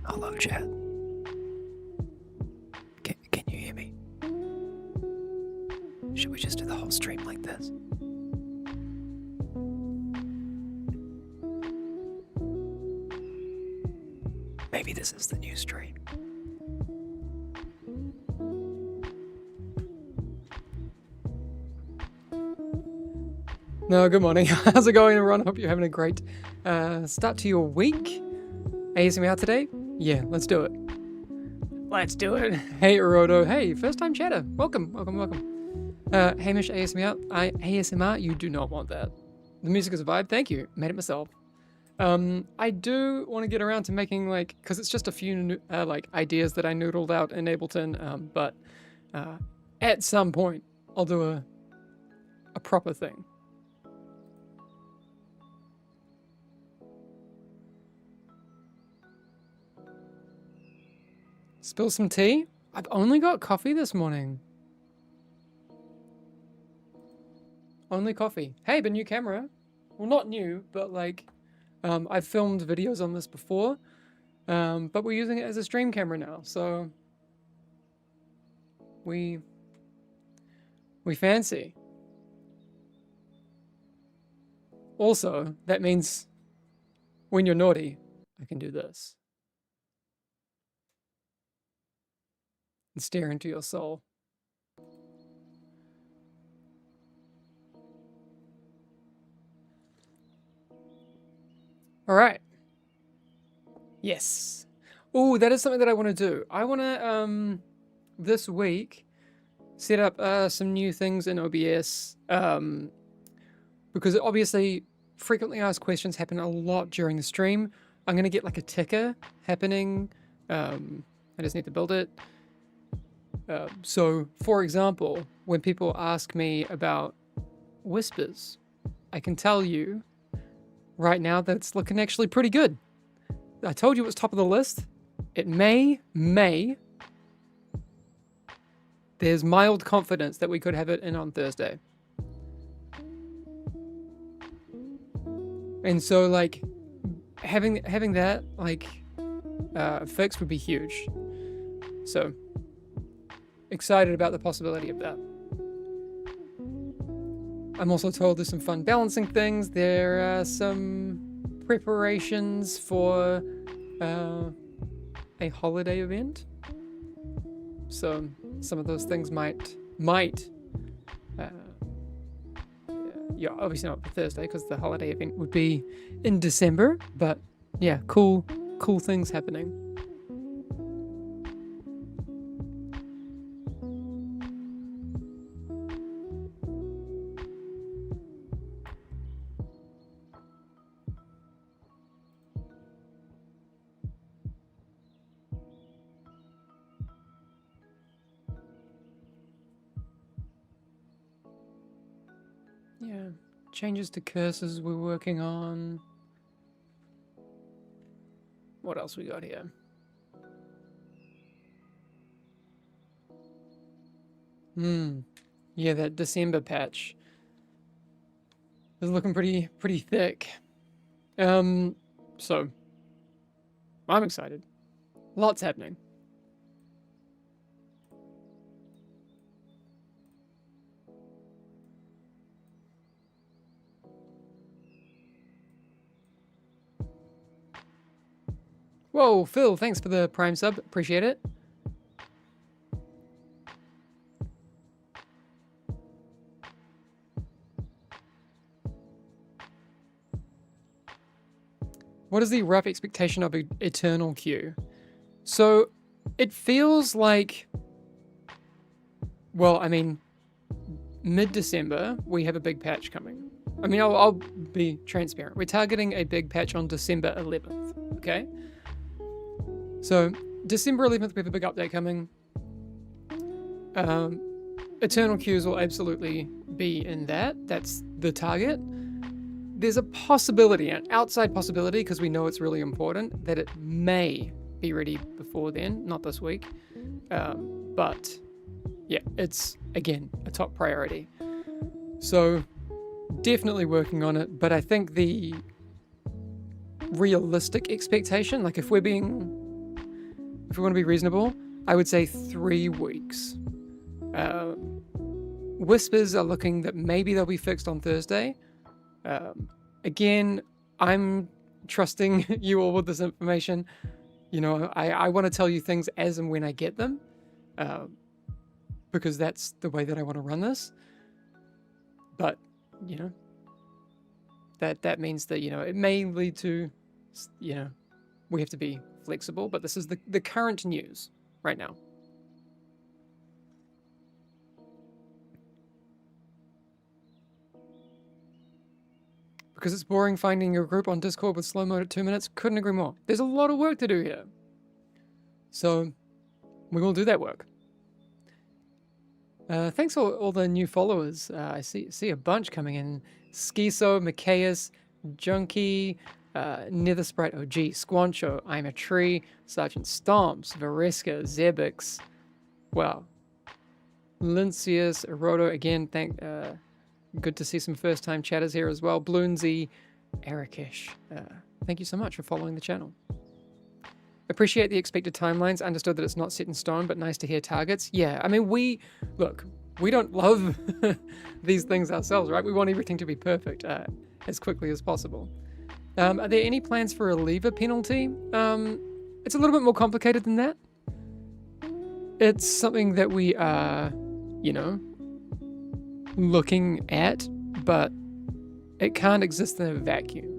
Hello, chat. Can you hear me? Should we just do the whole stream like this? Maybe this is the new stream. No, good morning. How's it going, everyone? Hope you're having a great start to your week. ASMR today? Yeah, let's do it. Let's do it. Hey, Urodo. Hey, first time chatter. Welcome, welcome, welcome. Hamish, ASMR, you do not want that. The music is a vibe. Thank you. Made it myself. I do want to get around to making, like, because it's just a few, like, ideas that I noodled out in Ableton, but at some point, I'll do a proper thing. Spill some tea? I've only got coffee this morning. Only coffee. Hey, but new camera. Well, not new, but like, I've filmed videos on this before, but we're using it as a stream camera now, so we fancy. Also, that means when you're naughty, I can do this. And stare into your soul. All right. Yes. Oh, that is something that I want to do. I want to, this week, set up some new things in OBS, because obviously frequently asked questions happen a lot during the stream. I'm going to get like a ticker happening. I just need to build it. So, for example, when people ask me about whispers, I can tell you right now that it's looking actually pretty good. I told you it was top of the list. It may. There's mild confidence that we could have it in on Thursday. And so, like, having that, like, fixed would be huge. So, excited about the possibility of that. I'm also told there's some fun balancing things. There are some preparations for a holiday event. So some of those things might yeah, obviously not for Thursday because the holiday event would be in December, but yeah, cool cool things happening. Yeah, changes to curses we're working on. What else we got here? Yeah, that December patch is looking pretty thick. So I'm excited. Lots happening. Whoa, Phil, thanks for the Prime sub. Appreciate it. What is the rough expectation of Eternal Queue? So it feels like, well, I mean, mid-December, we have a big patch coming. I mean, I'll be transparent. We're targeting a big patch on December 11th, okay? So December 11th, we have a big update coming. Eternal Queues will absolutely be in that. That's the target. There's a possibility, an outside possibility, because we know it's really important, that it may be ready before then, not this week. But yeah, it's, again, a top priority. So definitely working on it, but I think the realistic expectation, like if we want to be reasonable, I would say 3 weeks. Whispers are looking that maybe they'll be fixed on Thursday. Again, I'm trusting you all with this information. You know, I want to tell you things as and when I get them, because that's the way that I want to run this. But, you know, that means that, you know, it may lead to, you know, we have to be flexible, but this is the current news right now. Because it's boring finding your group on Discord with slow mode at 2 minutes. Couldn't agree more. There's a lot of work to do here. So we will do that work. Thanks for all the new followers. I see a bunch coming in. Skiso, Micaeus, Junkie, Nether Sprite OG, Squancho, I'm a Tree, Sergeant Stomps, Vareska, Zebix. Wow. Lincius, Erodo, again, good to see some first-time chatters here as well. Bloonsy, Erikish. Thank you so much for following the channel. Appreciate the expected timelines. Understood that it's not set in stone, but nice to hear targets. Yeah, I mean, we don't love these things ourselves, right? We want everything to be perfect as quickly as possible. Are there any plans for a lever penalty? It's a little bit more complicated than that. It's something that we are, you know, looking at, but it can't exist in a vacuum.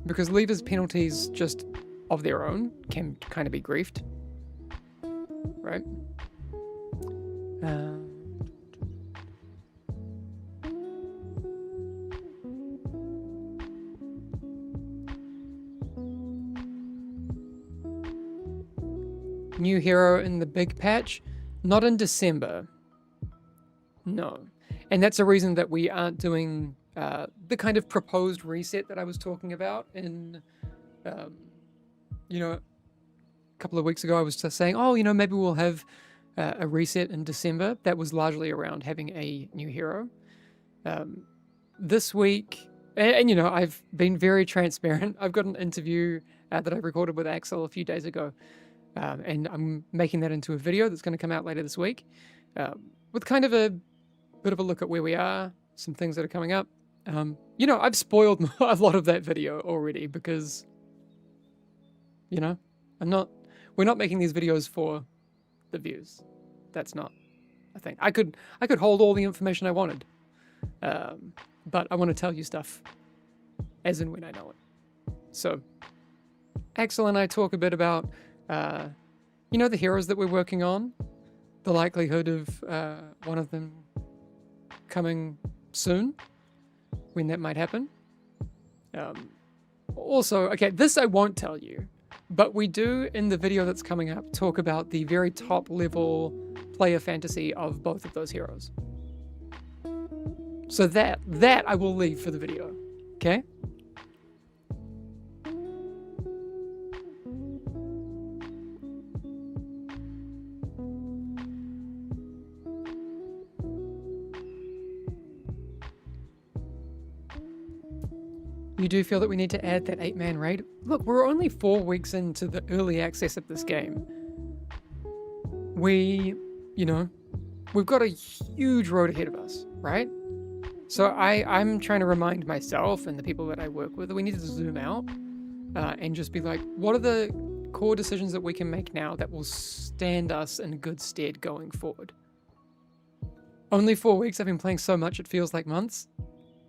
Because levers penalties just of their own can kind of be griefed, right? New hero in the big patch, not in December. No. And that's a reason that we aren't doing the kind of proposed reset that I was talking about in, you know, a couple of weeks ago. I was just saying, oh, you know, maybe we'll have a reset in December. That was largely around having a new hero. This week, and you know, I've been very transparent. I've got an interview that I recorded with Axel a few days ago. And I'm making that into a video that's going to come out later this week with kind of a bit of a look at where we are, some things that are coming up. You know, I've spoiled a lot of that video already because, you know, we're not making these videos for the views. That's not a thing. I could hold all the information I wanted, but I want to tell you stuff as in when I know it. So Axel and I talk a bit about, the heroes that we're working on, the likelihood of one of them coming soon, when that might happen. Also, okay, this I won't tell you, but we do, in the video that's coming up, talk about the very top level player fantasy of both of those heroes. So that I will leave for the video, okay? You do feel that we need to add that 8-man raid? Look, we're only 4 weeks into the early access of this game. We've got a huge road ahead of us, right? So I'm trying to remind myself and the people that I work with that we need to zoom out and just be like, what are the core decisions that we can make now that will stand us in good stead going forward? Only 4 weeks, I've been playing so much it feels like months.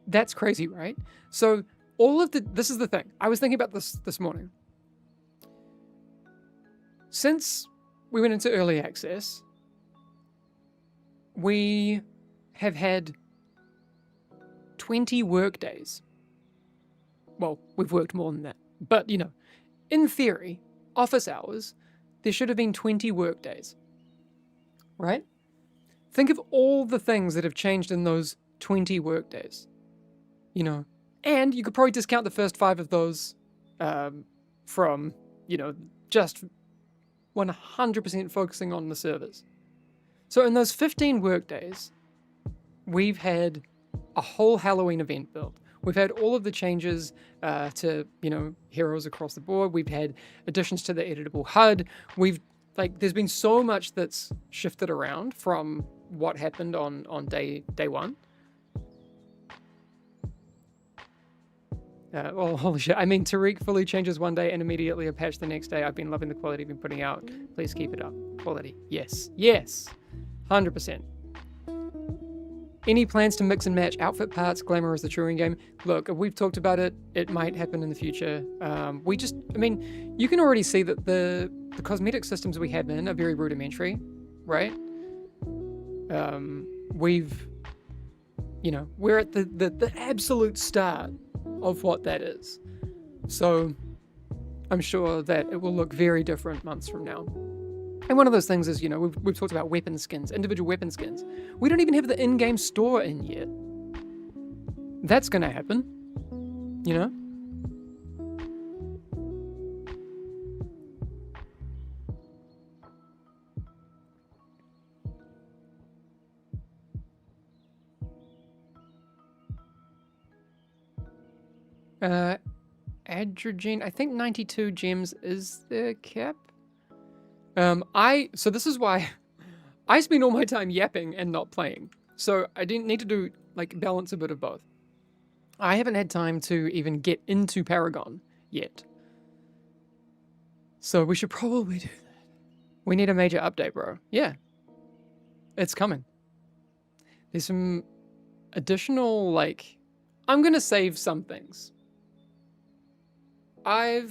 That's crazy, right? So this is the thing. I was thinking about this morning. Since we went into early access, we have had 20 work days. Well, we've worked more than that. But, in theory, office hours, there should have been 20 work days. Right? Think of all the things that have changed in those 20 work days. And you could probably discount the first 5 of those from, just 100% focusing on the servers. So in those 15 work days, we've had a whole Halloween event built. We've had all of the changes to, heroes across the board. We've had additions to the editable HUD. There's been so much that's shifted around from what happened on day 1. Holy shit. I mean, Tariq fully changes one day and immediately a patch the next day. I've been loving the quality you've been putting out. Please keep it up. Quality. Yes. 100%. Any plans to mix and match outfit parts, glamour as the Turing game? Look, we've talked about it. It might happen in the future. You can already see that the cosmetic systems we have in are very rudimentary, right? We're at the absolute start of what that is. So I'm sure that it will look very different months from now. And one of those things is, we've talked about weapon skins, individual weapon skins. We don't even have the in-game store in yet. That's going to happen, Adrogene, I think 92 gems is the cap. So this is why I spend all my time yapping and not playing. So I didn't need to do, balance a bit of both. I haven't had time to even get into Paragon yet. So we should probably do that. We need a major update, bro. Yeah. It's coming. There's some additional, I'm gonna save some things. I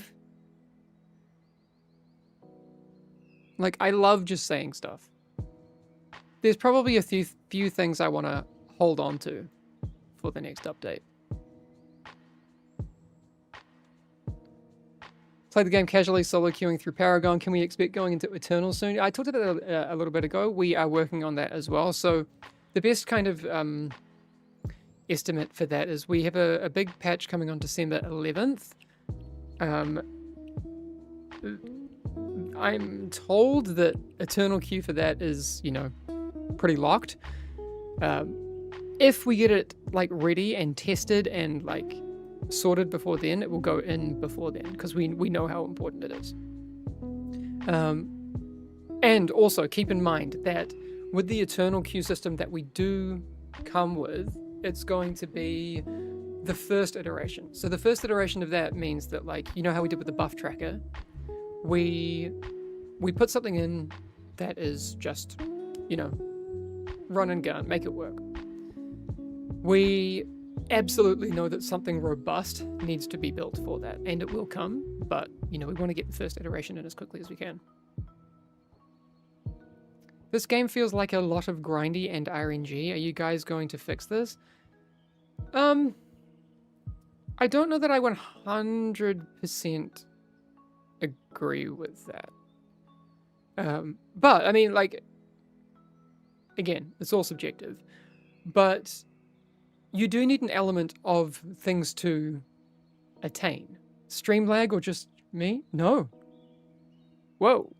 love just saying stuff. There's probably a few things I want to hold on to for the next update. Play the game casually, solo queuing through Paragon. Can we expect going into Eternal soon? I talked about it a little bit ago. We are working on that as well. So the best kind of estimate for that is we have a big patch coming on December 11th. I'm told that Eternal queue for that is, pretty locked. If we get it ready and tested and sorted before then, it will go in before then because we know how important it is. And also keep in mind that with the Eternal queue system that we do come with, it's going to be the first iteration. So the first iteration of that means that how we did with the buff tracker, we put something in that is just, run and gun, make it work. We absolutely know that something robust needs to be built for that, and it will come, but, you know, we want to get the first iteration in as quickly as we can. This game feels like a lot of grindy and RNG. Are you guys going to fix this? I don't know that I 100% agree with that. But, I mean, like, again, it's all subjective. But you do need an element of things to attain. Stream lag or just me? No. Whoa.